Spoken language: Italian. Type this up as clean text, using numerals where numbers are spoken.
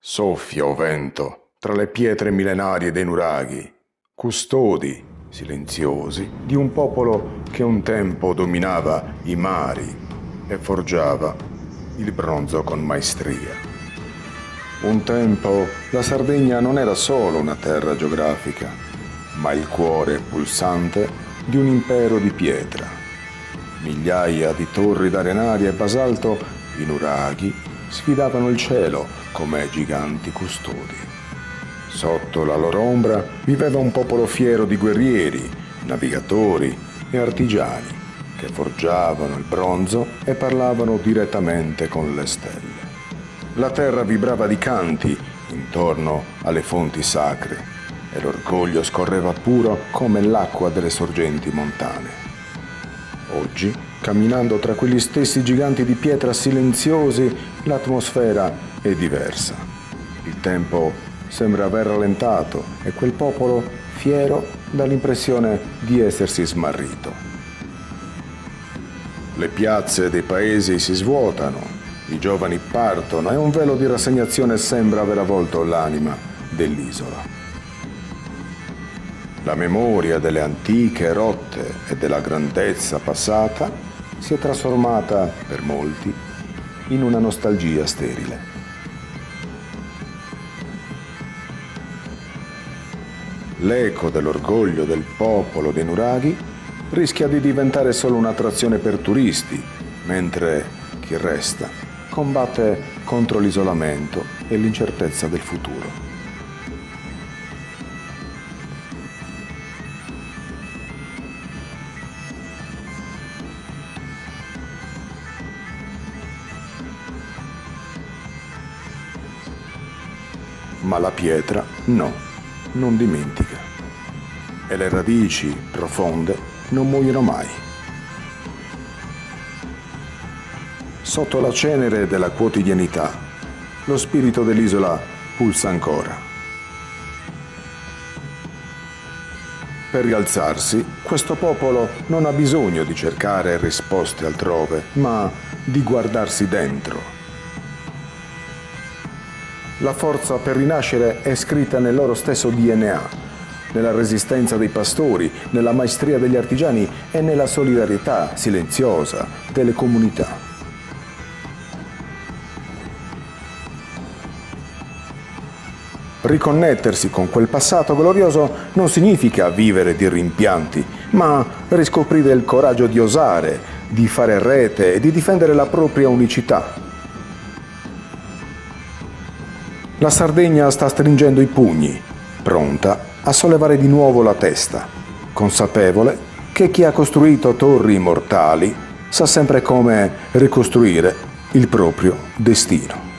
Soffia, o vento, tra le pietre millenarie dei nuraghi, custodi silenziosi di un popolo che un tempo dominava i mari e forgiava il bronzo con maestria. Un tempo la Sardegna non era solo una terra geografica, ma il cuore pulsante di un impero di pietra. Migliaia di torri d'arenaria e basalto, i nuraghi, sfidavano il cielo come giganti custodi. Sotto la loro ombra viveva un popolo fiero di guerrieri, navigatori e artigiani che forgiavano il bronzo e parlavano direttamente con le stelle. La terra vibrava di canti intorno alle fonti sacre e l'orgoglio scorreva puro come l'acqua delle sorgenti montane. Oggi, camminando tra quegli stessi giganti di pietra silenziosi, l'atmosfera è diversa. Il tempo sembra aver rallentato e quel popolo fiero dà l'impressione di essersi smarrito. Le piazze dei paesi si svuotano, i giovani partono e un velo di rassegnazione sembra aver avvolto l'anima dell'isola. La memoria delle antiche rotte e della grandezza passata si è trasformata, per molti, in una nostalgia sterile. L'eco dell'orgoglio del popolo dei nuraghi rischia di diventare solo un'attrazione per turisti, mentre chi resta combatte contro l'isolamento e l'incertezza del futuro. Ma la pietra no, non dimentica. E le radici profonde non muoiono mai. Sotto la cenere della quotidianità, lo spirito dell'isola pulsa ancora. Per rialzarsi, questo popolo non ha bisogno di cercare risposte altrove, ma di guardarsi dentro. La forza per rinascere è scritta nel loro stesso DNA, nella resistenza dei pastori, nella maestria degli artigiani e nella solidarietà silenziosa delle comunità. Riconnettersi con quel passato glorioso non significa vivere di rimpianti, ma riscoprire il coraggio di osare, di fare rete e di difendere la propria unicità. La Sardegna sta stringendo i pugni, pronta a sollevare di nuovo la testa, consapevole che chi ha costruito torri immortali sa sempre come ricostruire il proprio destino.